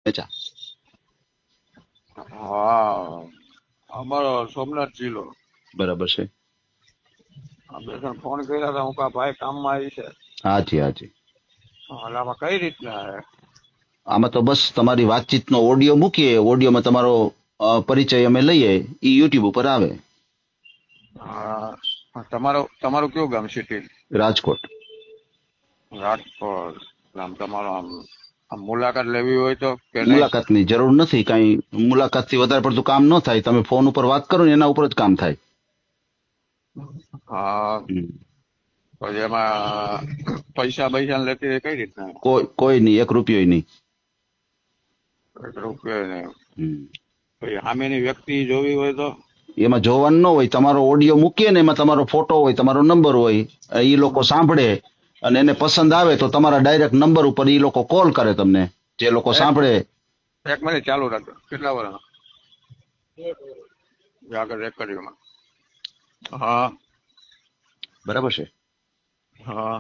અચ્છા, હા, અમારો સોમનાથ જિલ્લો. બરાબર છે. આપણે ફોન કર્યા હતા, હું કા ભાઈ કામમાં આવી છે. હાજી હાજી. એટલે આમાં કઈ રીતના હે? આમાં તો બસ તમારી વાતચીતનો ઓડિયો મૂકીએ, ઓડિયોમાં તમારો પરિચય અમે લઈએ, એ યુટ્યુબ ઉપર આવે. હા, તમારું તમારું કયું ગામ? સિટી? રાજકોટ. રાજકોટ. આમ તમારો આમ મુલાકાત લેવી હોય તો કે નહીં? મુલાકાતની જરૂર નથી, કાંઈ મુલાકાતથી વધારે પડતું કામ ન થાય. તમે ફોન ઉપર વાત કરો ને એના ઉપર જ કામ થાય. હા, હમ. પછી એમાં પૈસા પૈસા લેતી હોય કઈ રીતના? કોઈ નહીં, 1 રૂપિયો નહીં. રૂપિયા નહીં. હમ. પછી સામેની વ્યક્તિ જોવી હોય તો? એમાં જોવાનું ન હોય, તમારો ઓડિયો મૂકીએ ને એમાં તમારો ફોટો હોય, તમારો નંબર હોય, એ લોકો સાંભળે અને એને પસંદ આવે તો તમારા ડાયરેક્ટ નંબર ઉપર એ લોકો કોલ કરે તમને, જે લોકો સાંભળે. એક મિનિટ ચાલુ રાખજો. કેટલા વર્ષ આગળ રેકર્ડિંગમાં? હા બરાબર છે. હા.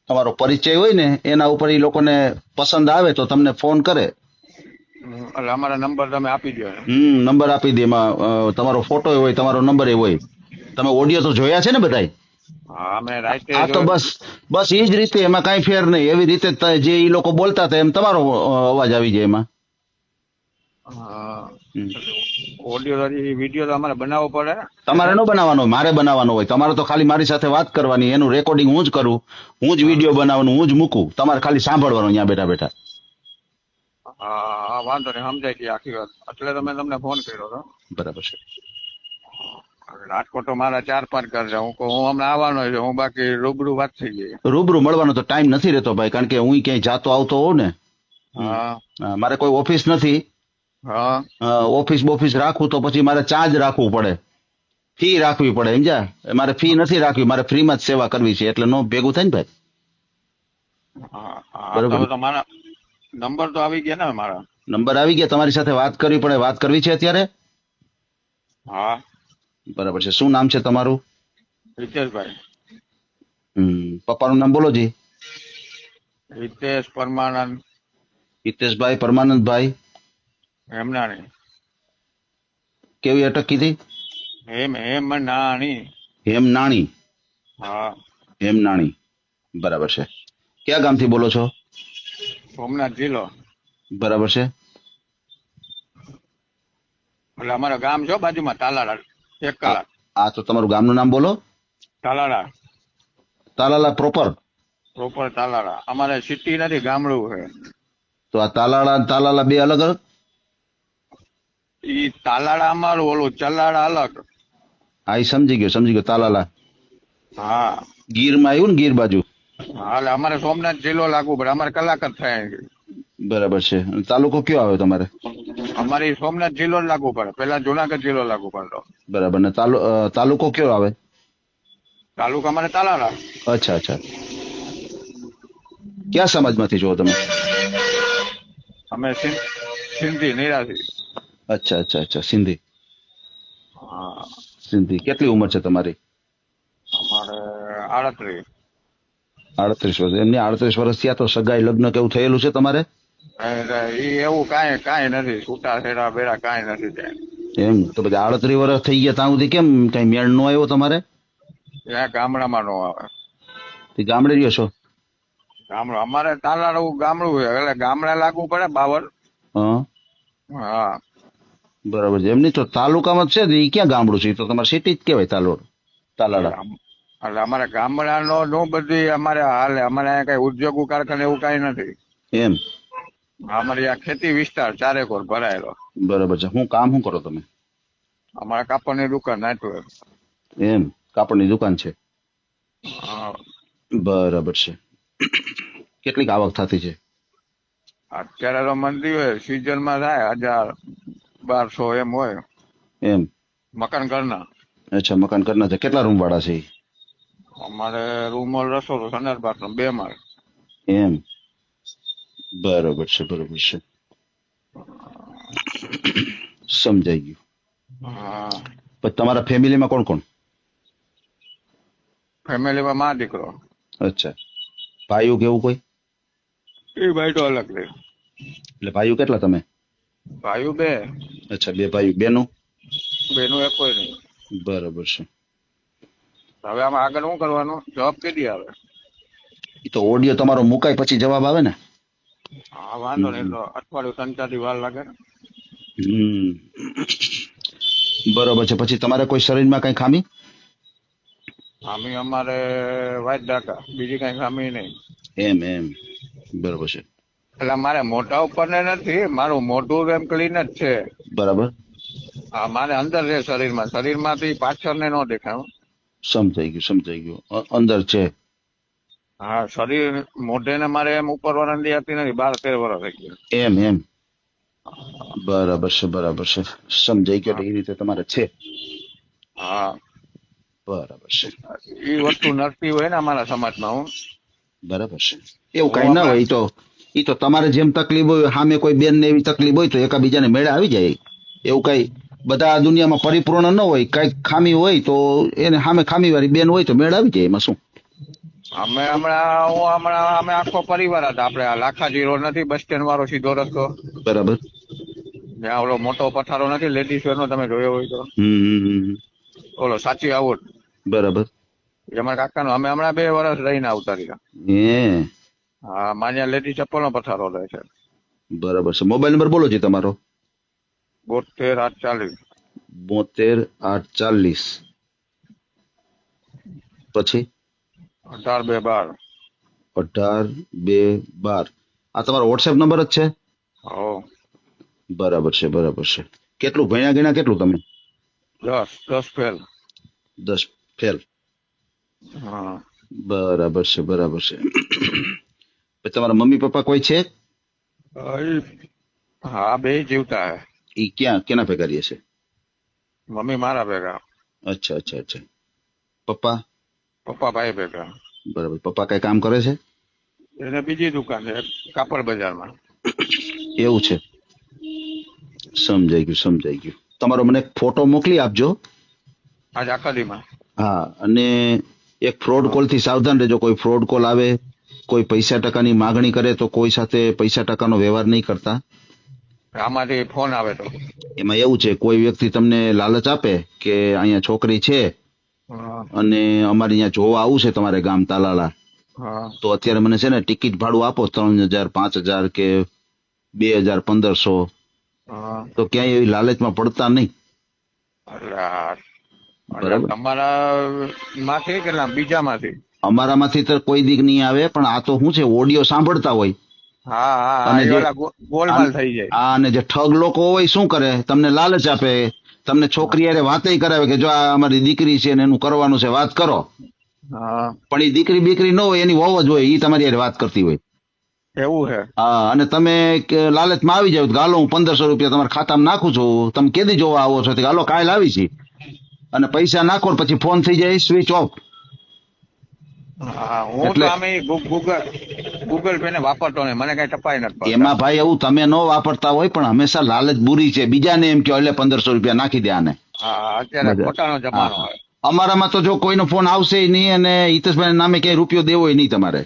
તમારો પરિચય હોય ને એના ઉપર એ લોકોને પસંદ આવે તો તમને ફોન કરે. એટલે અમારા નંબર તમે આપી દો. નંબર આપી દે, એમાં તમારો ફોટો હોય, તમારો નંબર એ હોય. તમે ઓડિયો તો જોયા છે ને બધાય? હા, અમે રાતે હા, તો બસ એ જ રીતે, એમાં કાંઈ ફેર નહીં. એવી રીતે જે એ લોકો બોલતા હતા એમ તમારો અવાજ આવી જાય એમાં. ઓડિયો વિડીયો તો અમારે બનાવવો પડે. તમારે ન બનાવવાનો હોય, મારે બનાવવાનો હોય. તમારે તો ખાલી મારી સાથે વાત કરવાની, એનું રેકોર્ડિંગ હું જ કરું, હું જ વિડીયો બનાવવાનું, હું જ મૂકું. તમારે ખાલી સાંભળવાનું અહીંયા બેઠા બેઠા. હા, વાંધો નહીં, સમજાય ગઈ આખી વાત. એટલે તો મેં તમને ફોન કર્યો હતો. બરાબર છે. રાજકોટ તો મારા 4-5 ઘર છે. હું હમણાં આવવાનો છું. હું બાકી રૂબરૂ વાત થઈ ગઈ. રૂબરૂ મળવાનો તો ટાઈમ નથી રહેતો ભાઈ, કારણ કે હું ક્યાંય જાતો આવતો હોઉં ને. હા મારે કોઈ ઓફિસ નથી. હા. ઓફિસ રાખવું તો પછી મારે ચાર્જ રાખવું પડે, ફી રાખવી પડે, સમજ્યા? મારે ફી નથી રાખવી, મારે ફ્રીમાં જ સેવા કરવી છે, એટલે નો ભેગું થાય ને ભાઈ. બરોબર. તો મારા નંબર તો આવી ગયા ને મારા? નંબર આવી ગયા, તમારી સાથે વાત કરવી પડે. વાત કરવી છે અત્યારે? હા. બરાબર છે. શું નામ છે તમારું? હિતેશભાઈ. પપ્પાનું નામ બોલો જી. હિતેશ પરમાનંદ. હિતેશભાઈ પરમાનંદભાઈ હેમનાણી. કેવી અટક કીધી? હેમનાણી. હેમનાણી. હા. હેમનાણી, બરાબર છે. ક્યાં ગામથી બોલો છો? સોમનાથ જિલ્લો. બરાબર છે. એટલે અમારા ગામ છો બાજુમાં, તાલાળા. 1 કલાક. આ તો તમારું ગામનું નામ બોલો. તાલાળા. તાલાલા પ્રોપર? પ્રોપર તાલાળા. અમારે સિટી નથી, ગામડું છે. તો આ તાલાળા અને તાલાલા બે અલગ અલગ? ઈ તાલાળા અમારું, ઓલું ચલાળા અલગ. હા, એ સમજી ગયો તાલાલા. હા. ગીરમાં આવ્યું ને, ગીર બાજુ? હા, એટલે અમારે સોમનાથ જિલ્લો લાગુ પડે. અમારે કલાક જ થાય. બરાબર છે. તાલુકો કયો આવે તમારે? અમારી સોમનાથ જિલ્લો જ લાગુ પડે. પેલા જુનાગઢ જિલ્લો લાગુ પડતો. બરાબર. ને તાલુકો કયો આવે? તાલુકા અમારે તાલાળા. અચ્છા. ક્યાં સમાજમાંથી છો તમે? અમે સિંધી નિરાશી. અચ્છા, સિંધી. હા. સિંધી. કેટલી ઉંમર છે તમારી? અમારે 38. 38 વર્ષ. એમની 38 વર્ષ થયા તો સગાઈ લગ્ન કેવું થયેલું છે તમારે? એવું કાંઈ નથી. છૂટા છેડા બેડા કાંઈ નથી ત્યાં. એમ તો પછી 38 વર્ષ થઈ ગયા ત્યાં સુધી કેમ કઈ મેળ નો આવ્યો તમારે? ત્યાં ગામડામાં નો આવે. ગામડે રહ્યો છો? ગામડું અમારે તાલાળું ગામડું છે, એટલે ગામડા લાગુ પડે, બાવર. હા. બરાબર છે. એમની તો તાલુકામાં છે, એ ક્યાં ગામડું છે? તો તમારે સિટી જ કહેવાય તાલાળા. એટલે અમારે ગામડાનો નો બધી અમારે હાલે. અમારે અહીંયા કઈ ઉદ્યોગ કારખાને એવું કઈ નથી. એમ? અમારે આ ખેતી વિસ્તાર ચારેકોર ભરાયેલો. બરાબર છે. શું કરો તમે? અમારે કાપડની દુકાન નાખ્યું. એમ? કાપડની દુકાન છે. બરાબર છે. કેટલીક આવક થતી છે? અત્યારે તો મંદી હોય, સિઝન માં થાય 1000-1200 એમ હોય. એમ? મકાન ઘરના. અચ્છા, મકાન ઘરના છે. કેટલા રૂમ વાળા છે? અમારે રૂમ રસોડો, સંડાસ બાથરૂમ 2 માળ. એમ? બરોબર છે. સમજાઈ ગયું. પછી તમારા ફેમિલીમાં કોણ કોણ? ફેમિલીમાં માં દીકરો. અચ્છા. ભાઈઓ કેવું કોઈ? એ ભાઈ તો અલગ રહે. એટલે ભાઈઓ કેટલા તમે? ભાઈઓ બે. અચ્છા, બે ભાઈઓ. બેનું? બેનું એક કોઈ નહીં. બરાબર છે. હવે આમાં આગળ શું કરવાનું? જવાબ કીધી આવે. એ તો ઓડિયો તમારો મુકાય પછી જવાબ આવે ને. હા વાંધો નહીં, તો અઠવાડિયું 3-4 દી વાર લાગે ને. હમ બરોબર છે. પછી તમારે કોઈ શરીરમાં કઈ ખામી? ખામી અમારે વાઇટ ડાકા, બીજી કઈ ખામી નહીં. એમ બરોબર છે. એટલે મારે મોઢા ઉપર ને નથી, મારું મોઢું એમ ક્લીન જ છે. બરાબર, હા મારે અંદર છે શરીરમાંથી પાછળ ને ન દેખાય. સમજાઈ ગયું. અંદર છે. હા શરીર મોઢે ને મારે એમ ઉપર વરંદી હતી નથી, 12-13 વર્ષ થઈ ગયા. એમ બરાબર છે. સમજાઈ ગયો. એ રીતે તમારે છે. હા બરાબર છે. એ વસ્તુ નડતી હોય ને અમારા સમાજમાં. હું બરાબર છે. એવું કઈ ના હોય. ઈ તો તમારે જેમ તકલીફ હોય, સામે કોઈ બેન ને એવી તકલીફ હોય તો એકાબીજાને મેળે આવી જાય. એવું કઈ બધા દુનિયામાં પરિપૂર્ણ ન હોય. કઈક ખામી હોય તો એને સામે ખામી વાળી બેન હોય તો મેળ આવી જાય. એમાં શું? અમે આખો પરિવાર હતા. આપણે આ લાખાજી રોડ નથી, બસ સ્ટેન્ડ વાળો સીધો રસ્તો, બરાબર. ત્યાં ઓલો મોટો પથારો નથી લેડીઝ નો, તમે જોયો હોય તો. ઓલો સાચી આવડ. બરાબર. અમારા કાકાનો. અમે હમણાં 2 વર્ષ રહીને આવતા રહ્યા. હા માન્યા લેડી ચપ્પલ નો પથારો રહે છે. બરાબર છે. મોબાઈલ નંબર બોલો છે તમારો? 72-840. 72-840. પછી 18-2-12. 18-2-12. આ તમારો વોટ્સએપ નંબર જ છે? હો. બરાબર છે. કેટલું ભણ્યા ગણ્યા કેટલું તમે? 10 ફેલ. 10 ફેલ. હા બરાબર છે. પછી તમારા મમ્મી પપ્પા કોઈ છે? હા 2 જીવતા હે. ઈ કેના ભેગા રહે છે? મમ્મી મારા ભેગા. અચ્છા. પપ્પા ભાઈ ભેગા. બરાબર. પપ્પા કઈ કામ કરે છે? એને બીજી દુકાન છે કાપડ બજારમાં. એવું છે. સમજાઈ ગયું. તમારો મને ફોટો મોકલી આપજો. આજ આખાડીમાં. હા, અને એક ફ્રોડ કોલ થી સાવધાન રહેજો. કોઈ ફ્રોડ કોલ આવે, કોઈ પૈસા ટકાની માગણી કરે તો કોઈ સાથે પૈસા ટકાનો વ્યવહાર નહીં કરતા. આમાંથી ફોન આવે તો એમાં એવું છે, કોઈ વ્યક્તિ તમને લાલચ આપે કે અહીંયા છોકરી છે અને અમારે અહીંયા જોવા આવું છે તમારે ગામ તાલાલા, તો અત્યારે મને છે ને ટિકિટ ભાડું આપો 3,000, 5,000 કે 2,000, 1,500. તો ક્યાંય એવી લાલચમાં પડતા નહીં. બરાબર. તમારા માંથી કે બીજામાંથી? અમારામાંથી તો કોઈ દીક નહીં આવે, પણ આ તો શું છે, ઓડિયો સાંભળતા હોય. અને ગોલમાલ થઈ જાય. અને જે ઠગ લોકો હોય શું કરે, તમને લાલચ આપે, તમને છોકરી હારે વાતય કરાવે કે જો આ અમારી દીકરી છે ને એનું કરવાનું છે, વાત કરો. પણ એ દીકરી બીકરી ન હોય, એની વહુ જ હોય, એ તમારી હારે વાત કરતી હોય. એવું છે? હા. અને તમે લાલચમાં આવી જાવ કે હાલો હું 1,500 રૂપિયા તમારા ખાતામાં નાખું છું, તમે કેદી જોવા આવો છો? હાલો કાલ આવી છે. અને પૈસા નાખો પછી ફોન થઈ જાય સ્વિચ ઓફ. ગૂગલ પે ને વાપરતો નહીં, મને કઈ ટપાઈ નથી. એમાં ભાઈ એવું તમે ન વાપરતા હોય, પણ હંમેશા લાલચ બુરી છે. બીજાને એમ કહો એટલે 1,500 રૂપિયા નાખી દે આને. અત્યારે ખોટાનો જમાનો હોય. અમારામાં તો જો કોઈનો ફોન આવશે નહીં, અને હિતેશભાઈ નામે ક્યાંય રૂપિયો દેવો નહીં તમારે.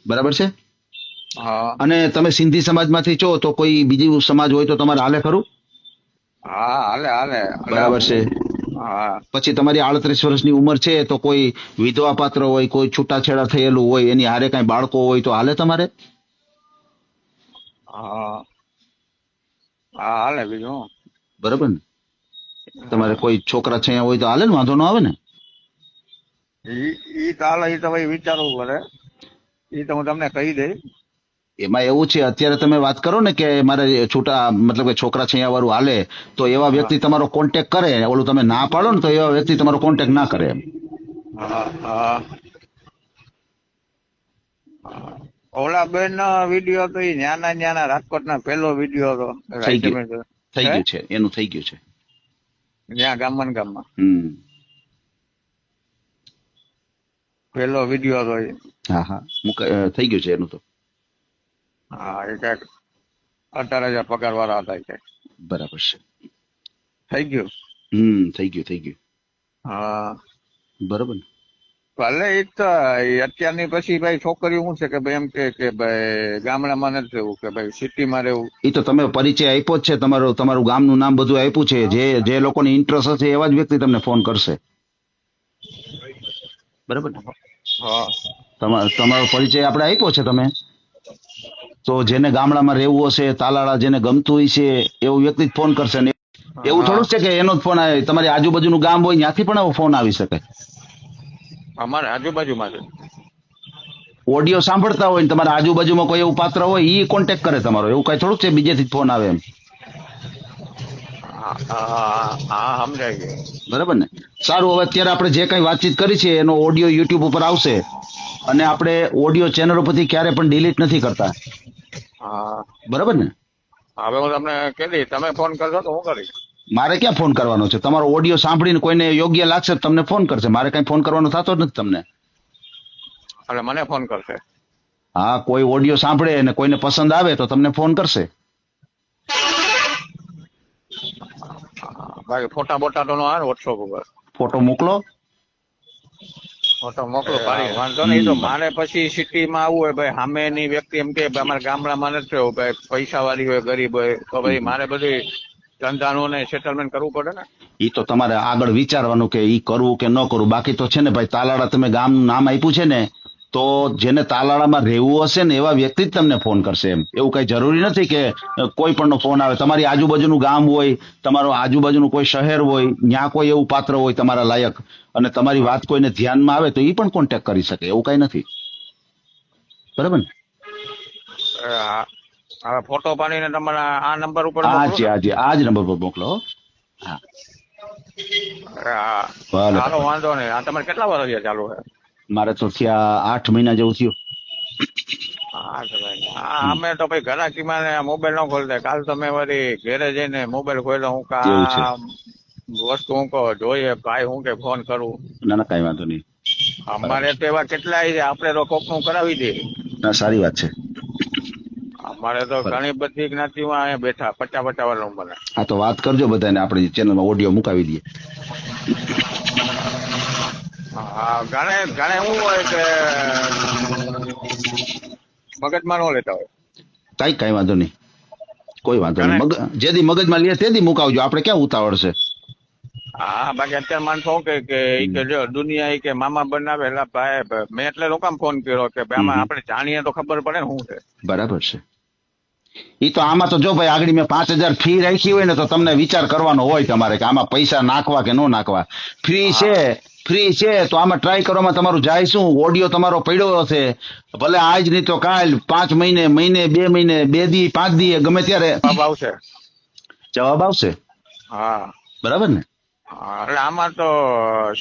બરાબર છે? અને તમે સિંધી સમાજમાંથી છો તો કોઈ બીજી સમાજ હોય તો તમારે હાલે ખરું? હાલે. બરાબર છે. પછી તમારી 38 વર્ષની ઉંમર છે તો કોઈ વિધવા પાત્ર હોય, કોઈ છૂટાછેડા થયેલું હોય, એની હારે કઈ બાળકો હોય તો હાલે તમારે? હાલે. બીજું બરાબર ને? તમારે કોઈ છોકરા છૈયા હોય તો હાલે ને? વાંધો ન આવે ને? ઈ તો હાલે. ઈ તો ભાઈ વિચારવું પડે. ઈ તો હું તમને કહી દઈ. એમાં એવું છે, અત્યારે તમે વાત કરો ને કે મારે છૂટા મતલબ કે છોકરા છૈયા વાળું હાલે, તો એવા વ્યક્તિ તમારો કોન્ટેક્ટ કરે. ઓલું તમે ના પાડો ને તો એવા વ્યક્તિ તમારો કોન્ટેક્ટ ના કરે. ઓલા બેન નો વિડીયો તો ઈ ન્યાના રાજકોટના પહેલો વિડીયો હતો. થઈ ગયું છે એનું, થઈ ગયું છે ત્યાં ગામમાં. પહેલો વિડીયો હતો. હા થઈ ગયું છે એનું તો. એ કઈક 18,000 પગાર વાળા હતા કઈક. બરાબર છે. થઈ ગયું. થઈ ગયું. હા બરાબર ને? ભલે એ તો અત્યારની પછી ભાઈ છોકરીઓ શું છે કે ભાઈ એમ કે ભાઈ ગામડામાં નથી રહેવું કે ભાઈ સિટીમાં રહેવું. એ તો તમે પરિચય આપ્યો જ છે, તમારું ગામનું નામ બધું આપ્યું છે. જે લોકોને ઇન્ટરેસ્ટ હશે એવા જ વ્યક્તિ તમને ફોન કરશે. બરાબર ને? હા, તમારો પરિચય આપણે આપ્યો છે તમે, તો જેને ગામડામાં રહેવું હશે, તાલાળા જેને ગમતું હોય છે એવું વ્યક્તિ જ ફોન કરશે ને. એવું થોડું છે કે એનો જ ફોન આવે, તમારી આજુબાજુનું ગામ હોય ત્યાંથી પણ એવો ફોન આવી શકે. અમારે આજુબાજુમાં છે. ઓડિયો સાંભળતા હોય ને તમારા આજુબાજુમાં કોઈ એવું પાત્ર હોય ઈ કોન્ટેક્ટ કરે તમારો, એવું કઈ થોડુંક છે બીજેથી જ ફોન આવે એમ. હા, સમજાય ગયું. બરાબર ને? સારું, હવે અત્યારે આપણે જે કઈ વાતચીત કરી છે એનો ઓડિયો યુટ્યુબ ઉપર આવશે, અને આપણે ઓડિયો ચેનલ ઉપરથી ક્યારે પણ ડિલીટ નથી કરતા. હા, બરાબર ને? હવે હું તમને કહી તમે ફોન કરશો તો હું કરીશ. મારે ક્યાં ફોન કરવાનો છે? તમારો ઓડિયો સાંભળીને કોઈને યોગ્ય લાગશે તો તમને ફોન કરશે. મારે કઈ ફોન કરવાનો થતો જ નથી તમને. એટલે મને ફોન કરશે? હા, કોઈ ઓડિયો સાંભળે અને કોઈને પસંદ આવે તો તમને ફોન કરશે. બાકી ફોટા બોટા તો નો આવે વોટ્સઅપ ઉપર? ફોટો મોકલો. ફોટો મોકલો, વાંધો નહીં. તો મારે પછી સિટીમાં આવવું હોય ભાઈ, સામેની વ્યક્તિ એમ કે અમારા ગામડામાં નથી રહેવું ભાઈ, પૈસા વાળી હોય, ગરીબ હોય, તો ભાઈ મારે બધી ધંધાનું ને સેટલમેન્ટ કરવું પડે ને. ઈ તો તમારે આગળ વિચારવાનું કે ઈ કરવું કે ન કરવું. બાકી તો છે ને ભાઈ, તાલાળા તમે ગામનું નામ આપ્યું છે ને, તો જેને તાલાળામાં રહેવું હશે ને એવા વ્યક્તિ જ તમને ફોન કરશે એમ. એવું કઈ જરૂરી નથી કે કોઈ પણ નો ફોન આવે. તમારી આજુબાજુનું ગામ હોય, તમારું આજુબાજુનું કોઈ શહેર હોય, ત્યાં કોઈ એવું પાત્ર હોય તમારા લાયક, અને તમારી વાત કોઈને ધ્યાનમાં આવે તો ઈ પણ કોન્ટેક્ટ કરી શકે, એવું કઈ નથી. બરાબર ને? હવે ફોટો પાડીને તમારા આ નંબર ઉપર આ જ નંબર પર મોકલો. હા, હાલો, વાંધો નહીં. આ તમારે કેટલા વર્ષ ચાલુ છે? મારે તો થયા 8 મહિના જેવું થયું. અમે તો ભાઈ ઘરાકીમાં મોબાઈલ ન ખોલતા. કાલ તમે વળી ઘેરે જઈને મોબાઈલ ખોલ્યો, હું વસ્તુ હું કહો જોઈએ ભાઈ, હું કે ફોન કરું. ના, કઈ વાંધો નહીં. અમારે તો એવા કેટલાય છે, આપણે તો કોક નું કરાવી દઈએ. ના, સારી વાત છે. અમારે તો ઘણી બધી જ્ઞાતિમાં અહીંયા બેઠા 50 વાળા ઉંમર. હા, તો વાત કરજો બધાને, આપણી ચેનલમાં ઓડિયો મુકાવી દઈએ. હા, ઘણે શું હોય કે મગજમાં ન લેતા હોય. કઈ વાંધો નહીં, કોઈ વાંધો નહીં. જેથી મગજમાં લે તેથી મુકાવજો, આપણે ક્યાં ઉતાવળ છે. હા, બાકી અત્યારે માણસો શું કે જો દુનિયા કે મામા બનાવેલા ભાઈ, મેં એટલે લોકોને ફોન કર્યો કે ભાઈ આમાં આપણે જાણીએ તો ખબર પડે ને શું છે. બરાબર છે. ઈ તો આમાં તો જો ભાઈ, આગળ મેં 5000 ફી રાખી હોય ને તો તમને વિચાર કરવાનો હોય તમારે કે આમાં પૈસા નાખવા કે ન નાખવા. ફ્રી છે તો આમાં ટ્રાય કરવામાં તમારું જાય શું? ઓડિયો તમારો પડ્યો હશે, ભલે આજ નહીં તો કાલ, 5 મહિને, 2 મહિને, 2 દી, 5 દી, ગમે ત્યારે જવાબ આવશે. હા, બરાબર ને? એટલે આમાં તો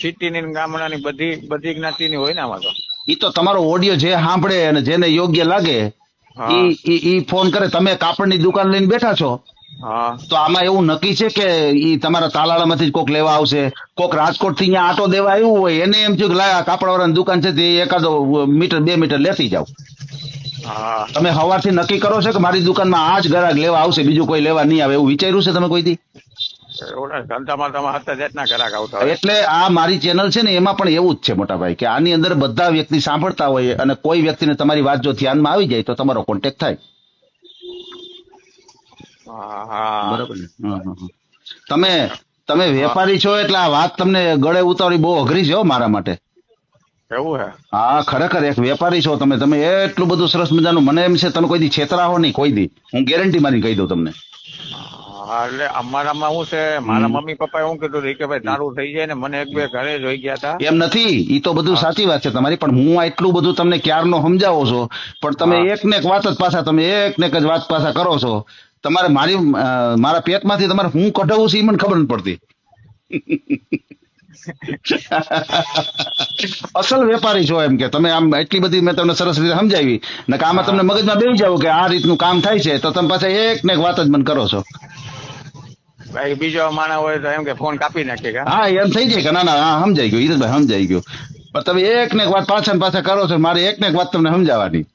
સિટીની ગામડાની બધી જ્ઞાતિની હોય ને આમાં તો. ઈ તો તમારો ઓડિયો જે સાંભળે અને જેને યોગ્ય લાગે ઈ ફોન કરે. તમે કાપડની દુકાન લઈને બેઠા છો, તો આમાં એવું નક્કી છે કે ઈ તમારા તાલાળામાંથી જ કોક લેવા આવશે? કોક રાજકોટ થી અહીંયા આટો દેવા આવ્યું હોય, એને એમ થયું કે લાયા કાપડ વાળાની દુકાન છે, એકાદો મીટર 2 મીટર લેતી જાવ. તમે સવારથી નક્કી કરો છો કે મારી દુકાનમાં આ જ ગ્રાહક લેવા આવશે, બીજું કોઈ લેવા નહીં આવે, એવું વિચાર્યું છે તમે કોઈથી? એટલે આ મારી ચેનલ છે ને, એમાં પણ એવું જ છે મોટા ભાઈ, કે આની અંદર બધા વ્યક્તિ સાંભળતા હોય, અને કોઈ વ્યક્તિને તમારી વાત જો ધ્યાનમાં આવી જાય તો તમારો કોન્ટેક્ટ થાય. બરાબર ને? તમે વેપારી છો એટલે આ વાત તમને ગળે ઉતારવી બહુ અઘરી છે મારા માટે. એવું હે? હા, ખરેખર એક વેપારી છો તમે. એટલું બધું સરસ મજાનું, મને એમ છે તમે કોઈ દી છેતરાવો નહીં, કોઈ દી. હું ગેરંટી મારી કહી દઉં તમને. એટલે અમારામાં શું છે, મારા મમ્મી પપ્પા એવું કીધું કે ભાઈ તારું થઈ જાય ને, મને 1-2 ઘરે જોઈ ગયા હતા. એમ નથી, ઈ તો બધું સાચી વાત છે તમારી, પણ હું એટલું બધું તમને ક્યારનો સમજાવો છો, પણ તમે એક ને એક વાત જ પાછા, તમે એક ને એક જ વાત પાછા કરો છો. તમારે મારા પેટમાંથી તમારે હું કઢાવું છું એ મને ખબર નથી પડતી. અસલ વેપારી છો એમ કે તમે આમ એટલી બધી મેં તમને સરસ રીતે સમજાવી ને કે આમાં તમને મગજમાં બેસી જાવ કે આ રીતનું કામ થાય છે, તો તમે પાછા એક ને એક વાત જ મને કરો છો. ભાઈ બીજો માણસ હોય તો એમ કે ફોન કાપી નાખે. હા, એમ થઈ જાય કે ના, સમજાઈ ગયું હિરતભાઈ, સમજાઈ ગયું. પણ તમે એક ને એક વાત પાછા કરો છો, મારે એક ને એક વાત તમને સમજાવવાની.